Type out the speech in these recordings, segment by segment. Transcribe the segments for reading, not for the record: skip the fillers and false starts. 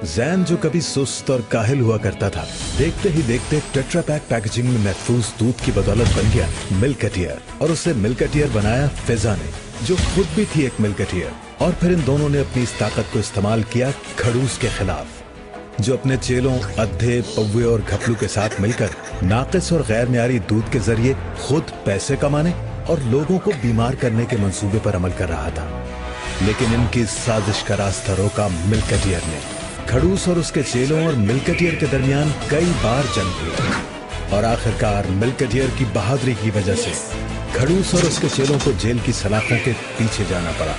जैन जो कभी सुस्त और काहिल हुआ करता था, देखते ही देखते टेट्रा पैक पैकेजिंग में महफूज दूध की बदौलत बन गया मिल्कटियर। और उसे मिल्कटियर बनाया फिजा ने, जो खुद भी थी एक मिल्कटियर। और फिर इन दोनों ने अपनी इस ताकत को इस्तेमाल किया खड़ूस के खिलाफ, जो अपने चेलों, अद्धे, पौवे और घपलू के साथ मिलकर नाकिस और गैर मियारी दूध के जरिए खुद पैसे कमाने और लोगों को बीमार करने के मंसूबे पर अमल कर रहा था। लेकिन इनकी साजिश का रास्ता रोका मिल्कटियर ने। खड़ूस और उसके चेलों और मिल्कटियर के दरमियान कई बार जंग हुई और आखिरकार मिल्कटियर की बहादुरी की वजह से खड़ूस और उसके चेलों को जेल की सलाखों के पीछे जाना पड़ा।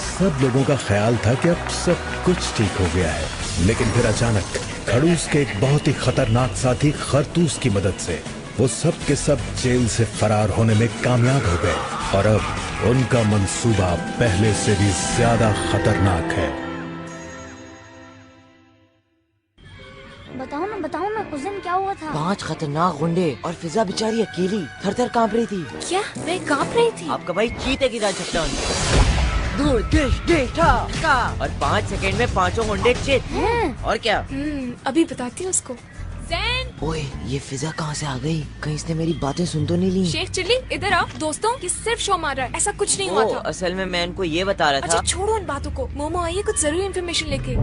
सब लोगों का ख्याल था कि अब सब कुछ ठीक हो गया है, लेकिन फिर अचानक खड़ूस के एक बहुत ही खतरनाक साथी खरतूस की मदद से वो सब के सब जेल से फरार होने में कामयाब हो गए। और अब उनका मंसूबा पहले से भी ज्यादा खतरनाक है। बताओ ना उस दिन क्या हुआ था? 5 खतरनाक गुंडे और फिजा बेचारी अकेली थर-थर कांप रही थी। क्या मैं कांप रही थी? आपका भाई चीते की तरह चट्टान। और 5 सेकंड में 5 गुंडे चित। और क्या? अभी बताती हूँ उसको। ओए, ये फिजा कहाँ से आ गई? कहीं इसने मेरी बातें सुन तो नहीं ली? शेख चिल्ली इधर आओ। दोस्तों ये सिर्फ शो मार रहा है, ऐसा कुछ नहीं हुआ था। असल में मैं इनको ये बता रहा था। अच्छा छोड़ो इन बातों को। मोमो आइए कुछ जरूरी इन्फॉर्मेशन लेके।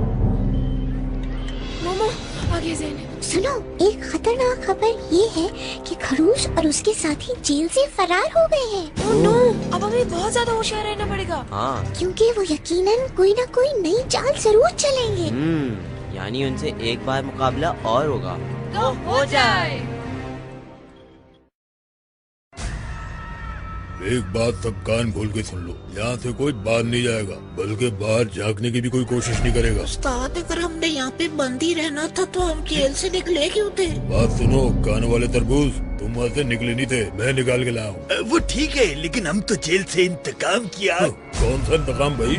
मोमो आगे ज़ैन। सुनो, एक खतरनाक खबर ये है कि खड़ूस और उसके साथी जेल से फरार हो गए हैं। ओह नो, अब हमें बहुत ज्यादा होशियार रहना पड़ेगा। हाँ, क्योंकि वो यकीनन कोई न कोई नई चाल जरूर चलेंगे। यानी उनसे एक बार मुकाबला और होगा। तो हो जाए। एक बात सब कान खोल के सुन लो, यहाँ से कोई बाहर नहीं जाएगा, बल्कि बाहर झांकने की भी कोई कोशिश नहीं करेगा। उस्ताद, अगर हमने यहाँ पे बंद ही रहना था तो हम जेल से निकले क्यों थे? बात सुनो कान वाले तरबूज, तुम वहाँ से निकले नहीं थे, मैं निकाल के लाया हूँ। वो ठीक है, लेकिन हम तो जेल से इंतकाम किया। कौन सा इंतकाम भाई?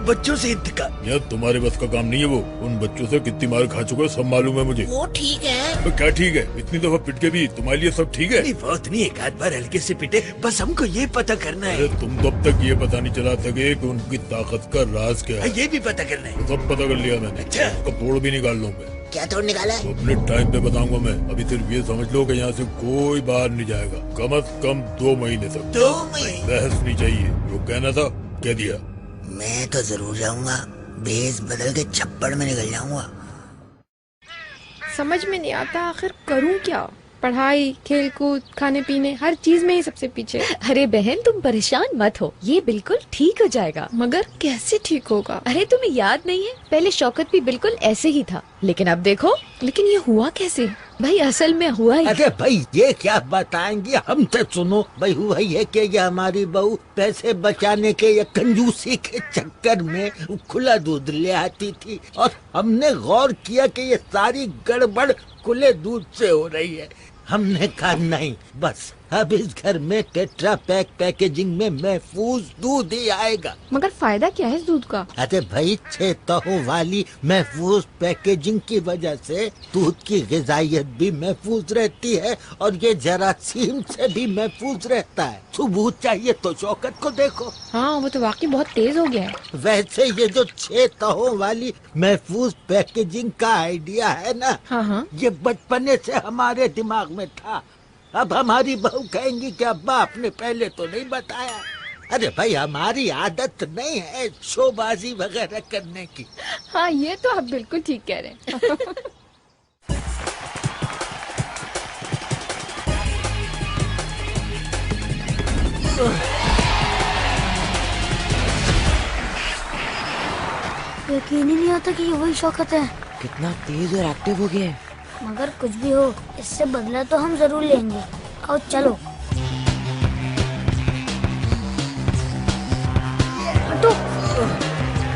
बच्चों से इंतकाम। यार तुम्हारे बस का काम नहीं है वो। उन बच्चों से कितनी मार खा चुके हो सब मालूम है मुझे। वो ठीक है। तो क्या ठीक है? इतनी दफा पिट के भी तुम्हारे लिए सब ठीक है? नहीं, बहुत नहीं, एक आध बार हल्के से पिटे, बस हमको ये पता करना है। अरे तुम तब तक ये पता नहीं चला सके कि उनकी ताकत का राज क्या है। ये भी पता करना है। सब पता कर लिया मैंने। अच्छा। उसका तोड़ भी निकाल लूंगा। क्या तोड़ निकाला? अपने टाइम पे बताऊंगा मैं। अभी सिर्फ ये समझ लो कि यहाँ से कोई बाहर नहीं जाएगा, कम से कम 2 महीने तक। 2 महीने? बहस नहीं चाहिए, जो कहना था कह दिया। मैं तो जरूर जाऊंगा, भेस बदल के छप्पड़ में निकल जाऊंगा। समझ में नहीं आता आखिर करूँ क्या। पढ़ाई, खेल कूद, खाने पीने, हर चीज में ही सबसे पीछे। अरे बहन तुम परेशान मत हो, ये बिल्कुल ठीक हो जाएगा। मगर कैसे ठीक होगा? अरे तुम्हें याद नहीं है, पहले शौकत भी बिल्कुल ऐसे ही था, लेकिन अब देखो। लेकिन ये हुआ कैसे? भाई असल में हुआ ही। अरे भाई ये क्या बताएंगे, हमसे सुनो। भाई हुआ ये कि ये हमारी बहू पैसे बचाने के या कंजूसी के चक्कर में खुला दूध ले आती थी, और हमने गौर किया कि ये सारी गड़बड़ खुले दूध से हो रही है। हमने कहा नहीं, बस अब इस घर में टेट्रा पैक पैकेजिंग में महफूज दूध ही आएगा। मगर फायदा क्या है इस दूध का? अरे भाई 6 तहों वाली महफूज पैकेजिंग की वजह से दूध की ग़िज़ाइयत भी महफूज रहती है और ये जरासीम से भी महफूज रहता है। सबूत चाहिए तो शौकत को देखो। हाँ वो तो वाकई बहुत तेज हो गया है। वैसे ये जो 6 तहों वाली महफूज पैकेजिंग का आइडिया है ना, हाँ ये बचपने से हमारे दिमाग में था। अब हमारी बहू कहेंगी कि अब्बा आपने पहले तो नहीं बताया। अरे भाई हमारी आदत नहीं है शोबाजी वगैरह करने की। हाँ ये तो आप बिल्कुल ठीक कह रहे हैं। यकीन ही नहीं आता कि ये वही शौकत है। कितना तेज और एक्टिव हो गया है। मगर कुछ भी हो, इससे बदला तो हम जरूर लेंगे। आओ चलो। हटो।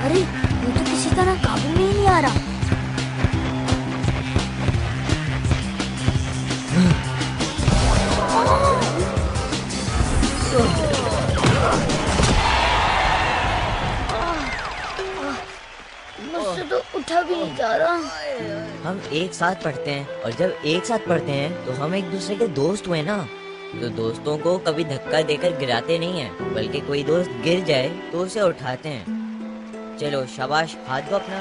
अरे ये तो किसी तरह काबू में ही नहीं आ रहा। मुझसे तो उठा भी नहीं जा रहा। हम एक साथ पढ़ते हैं, और जब एक साथ पढ़ते हैं तो हम एक दूसरे के दोस्त हुए ना। तो दोस्तों को कभी धक्का देकर गिराते नहीं हैं, बल्कि कोई दोस्त गिर जाए तो उसे उठाते हैं। चलो शाबाश, हाथ दो अपना।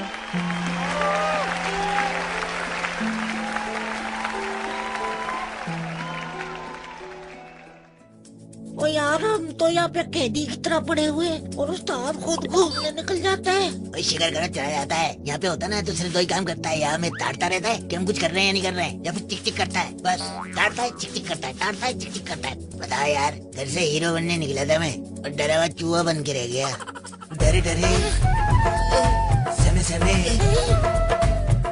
ओ यार हम तो यहाँ पे कैदी की तरह पड़े हुए और उस्ताद खुद घूमने निकल जाता है। शिकार करना चला जाता है। यहाँ पे होता ना तो सिर्फ दो ही काम करता है, या हमें ताड़ता रहता है कि हम कुछ कर रहे हैं या नहीं कर रहे हैं, या फिर चिक चिक करता है। बस ताड़ता है, चिक चिक करता है, ताड़ता है, चिक चिक करता है। बता यार, घर से हीरो बनने निकला था मैं और डरा हुआ चूहा बन के रह गया। डरे डरे समय समय,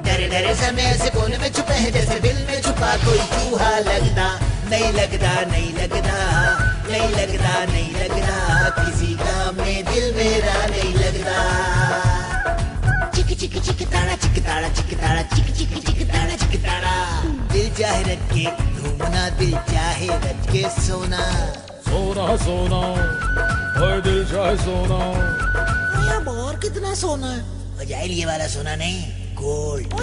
डरे डरे समय ऐसे कोने में छुपे हैं जैसे दिल में छुपा कोई चूहा। लगता नहीं लगता, नहीं लगता, नहीं लगता, नहीं लगता, किसी काम में दिल मेरा नहीं लगता। चिक चिक चिक ताड़ा, चिक ताड़ा, चिक ताड़ा, चिक चिक चिक ताड़ा, चिक ताड़ा। दिल चाहे रख के घूमना, दिल चाहे रख के सोना। सोना सोना, ओए दिल चाहे सोना। यार बाहर कितना सोना है? बजाय लिए वाला सोना नहीं, गोल्ड।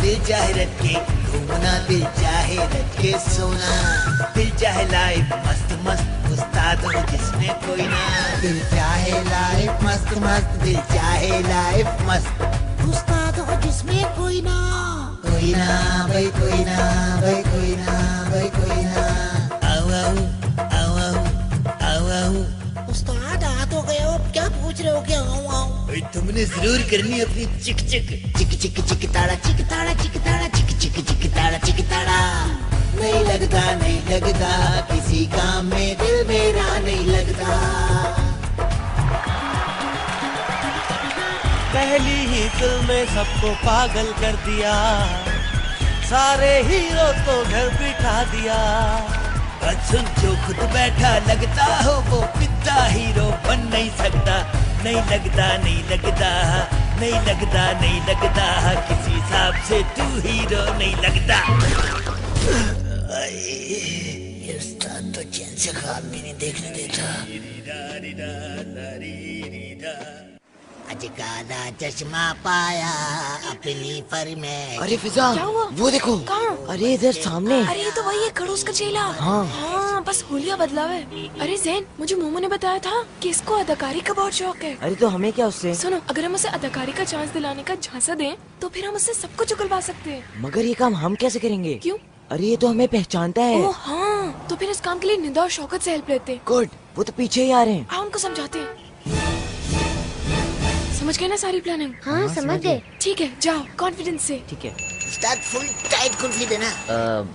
दिल चाहे रख के घूमना, दिल चाहे रख के सोना। दिल चाहे लाइफ मस्त मस्त, उस्ताद हो जिसमें कोई ना। दिल चाहे लाइफ मस्त मस्त, दिल चाहे लाइफ मस्त, उस्ताद हो जिसमें कोई ना। कोई ना भाई, कोई ना भाई, कोई ना भाई, कोई ना। आओ आओ आओ आओ आओ आओ। उस्ताद आ तो गए हो, क्या पूछ रहे हो? क्या आओ आओ? तुमने जरूर करनी अपनी चिक चिक चिक चिक चिक ताड़ा, चिक ताड़ा, चिक ताड़ा, चिक चिक चिक ताड़ा, चिक ताड़ा। नहीं लगता, नहीं लगता, किसी काम में दिल मेरा नहीं लगता। पहली ही फिल्म में सबको पागल कर दिया, सारे हीरो को घर बिठा दिया। सुन जो खुद बैठा लगता हो वो पिता हीरो बन नहीं सकता। नहीं लगता, नहीं लगता, नहीं लगता, नहीं लगता, किसी हिसाब से तू हीरो नहीं लगता। ये उस्ताद तो चैन से ख्वाब भी नहीं देखने देता। आज काला चश्मा पाया अपनी फरमाइश। अरे फिजा, क्या हुआ? वो देखो। कहाँ? अरे इधर सामने। अरे ये तो वही है, खड़ूस का चेला। हाँ, बस हुलिया बदला है। अरे जैन, मुझे मोमो ने बताया था कि इसको अदाकारी का बहुत शौक है। अरे तो हमें क्या उससे? सुनो, अगर हम उसे अदाकारी का चांस दिलाने का झांसा दें तो फिर हम उससे सब कुछ उगलवा सकते हैं। मगर ये काम हम कैसे करेंगे? क्यों? अरे ये तो हमें पहचानता है। ओह हाँ, तो फिर इस काम के लिए निदा और शौकत से हेल्प लेते हैं। गुड, वो तो पीछे ही आ रहे हैं। आओ उनको समझाते हैं। समझ गए ना सारी प्लानिंग? हाँ समझ गए। ठीक है, जाओ कॉन्फिडेंस से। ठीक है। उस्ताद फुल टाइट कुल्फी देना।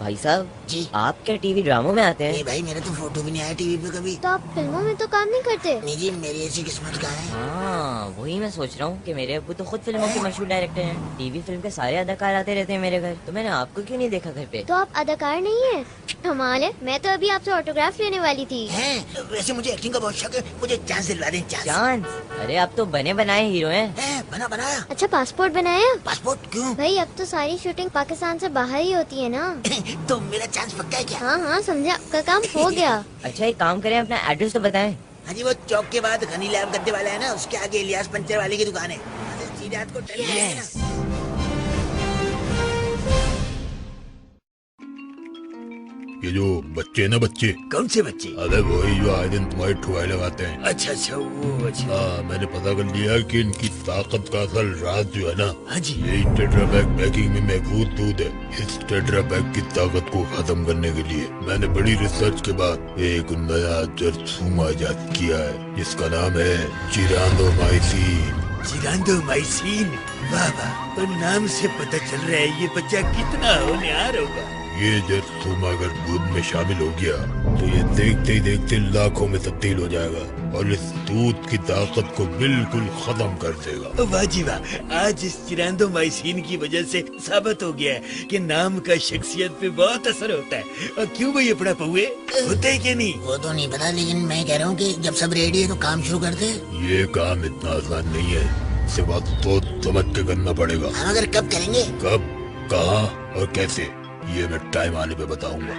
भाई साहब जी। आप क्या टीवी ड्रामों में आते नहीं हैं? भाई, मेरा तो फोटो भी नहीं आया टीवी पे कभी। तो आप फिल्मों में तो काम नहीं करते? नहीं जी, मेरी ऐसी किस्मत का है। हाँ, वही मैं सोच रहा हूँ कि मेरे अब्बू तो खुद फिल्मों के मशहूर डायरेक्टर हैं। टीवी फिल्म के सारे अदाकार आते रहते हैं मेरे घर, तो मैंने आपको क्यों नहीं देखा घर पे? तो आप अदाकार नहीं है? कमाल है, मैं तो अभी आपसे ऑटोग्राफ लेने वाली थी। हैं? वैसे मुझे एक्टिंग का बहुत शौक है, मुझे चांस दिलवा दें। चांस? अरे आप तो बने बनाए हीरो हैं। बना बनाया। अच्छा पासपोर्ट बनाया? पासपोर्ट क्यों? भाई अब तो सारी शूटिंग पाकिस्तान से बाहर ही होती है ना। तो मेरा चांस पक्का है क्या? हाँ हाँ समझा, आपका काम हो गया। अच्छा एक काम करें, अपना एड्रेस तो बताएं। हाँ जी, वो चौक के बाद घनी लैब गद्दे वाला है ना, उसके आगे इलियास पंचर वाले की दुकान है। सीधे हाथ को टर्न करेंगे ना। ये जो बच्चे ना, बच्चे कौन से बच्चे? अरे वही जो आए दिन तुम्हारी ठुआई लगाते हैं। अच्छा अच्छा, वो अच्छा। हाँ, मैंने पता कर लिया कि इनकी ताकत का असल राज जो है ना, हाँ जी, यही टेट्रा पैक पैकिंग में महफूज दूध है। इस टेट्रा पैक की ताकत को खत्म करने के लिए मैंने बड़ी रिसर्च के बाद एक नया जरासीम इजाद किया है, जिसका नाम है जिरांडोमाइसिन। जिरांडोमाइसिन? वाह वाह, तो नाम से पता चल रहा है ये बच्चा कितना होनहार होगा। ये जरासीम अगर दूध में शामिल हो गया तो ये देखते ही देखते लाखों में तब्दील हो जाएगा और इस दूध की ताकत को बिल्कुल खत्म कर देगा। वाह जी वाह, आज इस जिरांडोमाइसिन की वजह से साबित हो गया है कि नाम का शख्सियत पे बहुत असर होता है। और क्यों भाई अपना पहुए होते है कि नहीं? वो तो नहीं पता, लेकिन मैं कह रहा हूँ कि जब सब रेडी है तो काम शुरू करते हैं। ये काम इतना आसान नहीं है, इसे बात सोच समझ के करना पड़ेगा। हम अगर कब करेंगे? कब, कहाँ और कैसे, ये मैं टाइम आने पे बताऊंगा।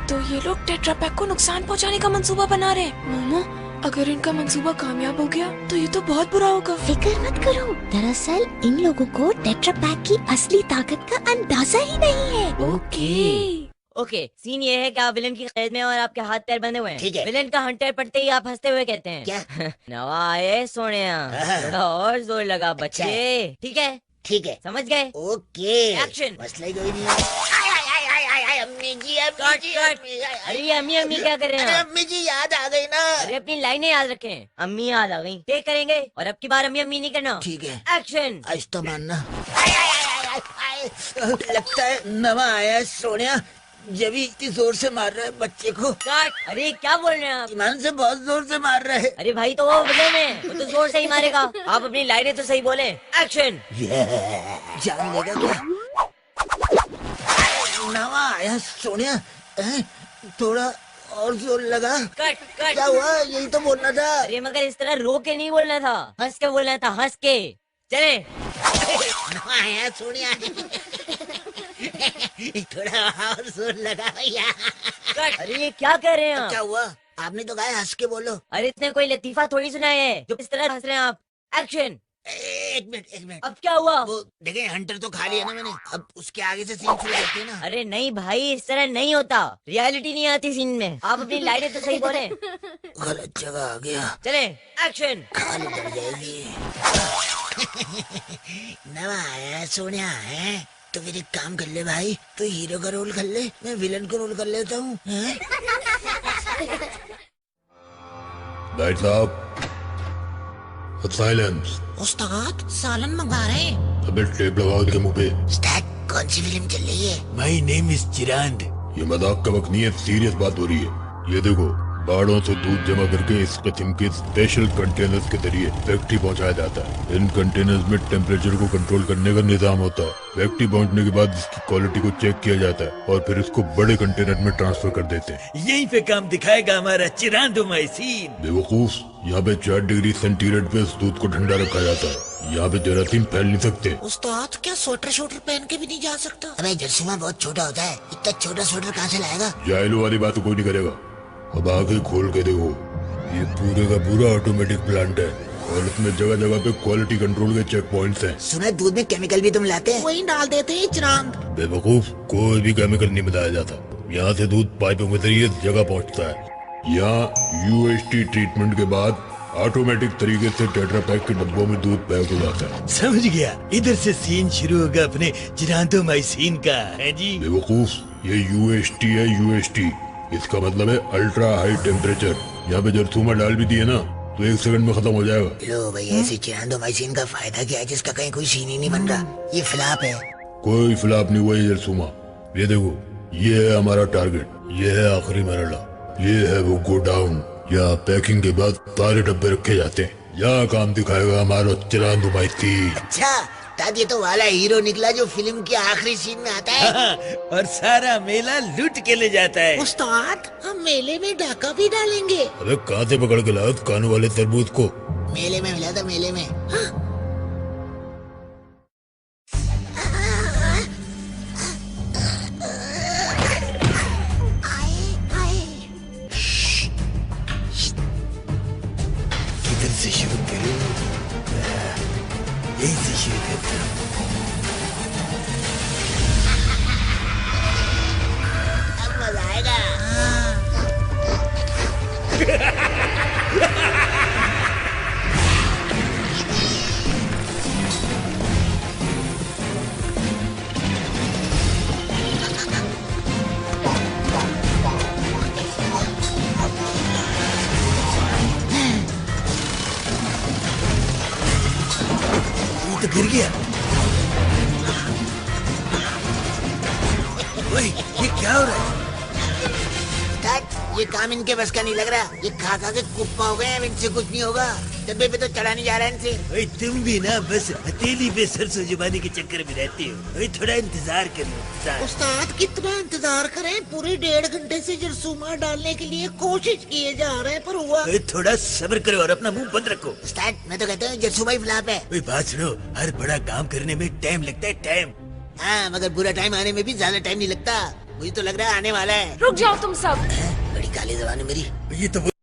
तो ये लोग टेट्रा पैक को नुकसान पहुंचाने का मंसूबा बना रहे हैं। मोमो, अगर इनका मंसूबा कामयाब हो गया तो ये तो बहुत बुरा होगा। फिक्र मत करो, दरअसल इन लोगों को टेट्रा पैक की असली ताकत का अंदाजा ही नहीं है। ओके, सीन ये है कि आप विलन की कैद में और आपके हाथ पैर बंधे हुए हैं। ठीक है। विलन का हंटर पड़ते ही आप हंसते हुए कहते हैं, क्या? नवाए सोनिया, थोड़ा और जोर लगा बच्चे। ठीक है, ठीक है, समझ गए? ओके। एक्शन। मसला ही कोई नहीं है। अम्मी जी कट कट। अरे ये अम्मी अम्मी क्या कर रहे अरे हैं? अम्मी जी याद आ गई ना। अरे अपनी लाइनें याद रखें। अम्मी याद आ गई, टेक करेंगे और अब की बार अम्मी अम्मी नहीं करना। ठीक है, एक्शन। आज तो मानना। लगता है नवा आया सोनिया, जब भी इतनी जोर से मार रहा है बच्चे को। कट। अरे क्या बोल रहे हैं आप? ईमान से बहुत जोर से मार रहा है। अरे भाई तो वो विलेन है, वो तो जोर से ही मारेगा। आप अपनी लाइनें तो सही बोले। एक्शन। जान लेगा क्या? नवा आया सोनिया, थोड़ा और जोर लगा। Cut cut. क्या हुआ? यही तो बोलना था। अरे मगर इस तरह रो के नहीं बोलना था, हंस के बोलना था, हंस के। चले। नवा आया सोनिया, थोड़ा और जोर लगा भैया। कट। अरे ये क्या कह रहे हैं आप? क्या हुआ? आपने तो कहा हंस के बोलो। अरे इतने कोई लतीफा थोड़ी सुनाया है जो इस तरह हंस रहे हैं आप। एक्शन। एक मिनट। अब क्या हुआ? वो देखें, हंटर तो खा लिया ना मैंने, अब उसके आगे से सीन शुरू करते हैं ना। अरे नहीं भाई, इस तरह नहीं होता, रियलिटी नहीं आती सीन में। आप अपनी लाइनें तो सही बोले। गलत जगह आ गया। चले। एक्शन। खाली पड़ जाएगी। नवा आया सोनिया है तो फिर एक काम कर ले भाई, तो हीरो का रोल कर ले, मैं विलन का रोल कर लेता हूँ। भाई साहब, साइलेंस। उस्ताद सालन मंगा रहे हैं। अबे टेप लगाओ इनके मुंह पे। उस्ताद कौन सी फिल्म चल रही है? My name is Chirand. ये मजाक का वक्त नहीं है, सीरियस बात हो रही है। ये देखो, बाड़ों से दूध जमा करके इस किस्म के स्पेशल कंटेनर्स के जरिए फैक्ट्री पहुंचाया जाता है। इन कंटेनर्स में टेम्परेचर को कंट्रोल करने का निजाम होता है। फैक्ट्री पहुंचने के बाद इसकी क्वालिटी को चेक किया जाता है और फिर इसको बड़े कंटेनर में ट्रांसफर कर देते हैं। यहीं पे काम दिखाएगा हमारा चिरांदो माइसीन। बेवकूफ, यहाँ पे 4 डिग्री सेंटीग्रेड पे इस दूध को ठंडा रखा जाता है। यहाँ पे जरासीम फैल नहीं सकते। उस्ताद क्या स्वेटर पहन के भी नहीं जा सकता? अबे जर्सीमा बहुत छोटा होता है, इतना छोटा स्वेटर कहाँ से लाएगा? जायलो वाली बात तो कोई नहीं करेगा। अब आगे खोल के देखो, ये पूरे का पूरा ऑटोमेटिक प्लांट है और इसमें जगह जगह पे क्वालिटी कंट्रोल के चेक पॉइंट्स हैं। सुना दूध में केमिकल भी तुम लाते हैं? वही डाल देते हैं चिरांद। बेवकूफ, कोई भी केमिकल नहीं मिलाया जाता। यहाँ से दूध पाइपों के जरिए जगह पहुँचता है। यहाँ UHT ट्रीटमेंट के बाद ऑटोमेटिक तरीके से टेट्रा पैक के डब्बों में दूध पैक हो जाता है। समझ गया, इधर से सीन शुरू होगा अपने चिरांदो माइसीन का, है जी? बेवकूफ, ये UHT है, UHT। इसका मतलब है अल्ट्रा हाई टेम्परेचर। यहाँ पे जरसूमा डाल भी दिए ना तो 1 सेकंड में खत्म हो जाएगा। लो भाई, ऐसे चिरांदो माइसीन का फायदा क्या है जिसका कहीं कोई सीन ही नहीं बन रहा? ये फ्लॉप है। कोई फ्लॉप नहीं हुआ ये जरसूमा। ये देखो, ये है हमारा टारगेट, ये है आखिरी मरहला, ये है वो गोडाउन। यहाँ पैकिंग के बाद सारे डब्बे रखे जाते हैं। यहाँ काम दिखाएगा हमारा चिरांदो माइसीन। अच्छा, तब ये तो वाला हीरो निकला जो फिल्म के आखिरी सीन में आता है। हाँ, और सारा मेला लूट के ले जाता है। उस्ताद, हम मेले में डाका भी डालेंगे। अबे कहाँ से पकड़ के लाया कानों वाले तरबूज को? मेले में मिला था, मेले में। हाँ? किधर से शुरू करूं? यहीं से शुरू करता हूं। अब मजा आएगा। ये तो गिर गया। ओए, ये क्या हो रहा है? ये काम इनके बस का नहीं लग रहा। ये खा खा के कुप्पा हो गए हैं, इनसे कुछ नहीं होगा। डब्बे पे तो चढ़ा नहीं जा रहा है इनसे। ओए, तुम भी ना बस हथेली पे सरसों जुबानी के चक्कर में रहते हो। ओए, थोड़ा इंतजार करो। उस्ताद, कितना इंतजार करें? पूरे 1.5 घंटे से जरसूमा डालने के लिए कोशिश किए जा रहे हैं, पर हुआ। ओए, थोड़ा सब्र करो और अपना मुंह बंद रखो। उस्ताद, मैं तो कहता हूँ जरसूमा ही फ्लॉप है। ओए, बात सुनो, हर बड़ा काम करने में टाइम लगता है, टाइम। हाँ, मगर बुरा टाइम आने में भी ज्यादा टाइम नहीं लगता। मुझे तो लग रहा है आने वाला है। रुक जाओ तुम सब। बड़ी काली जबान है मेरी। ये तो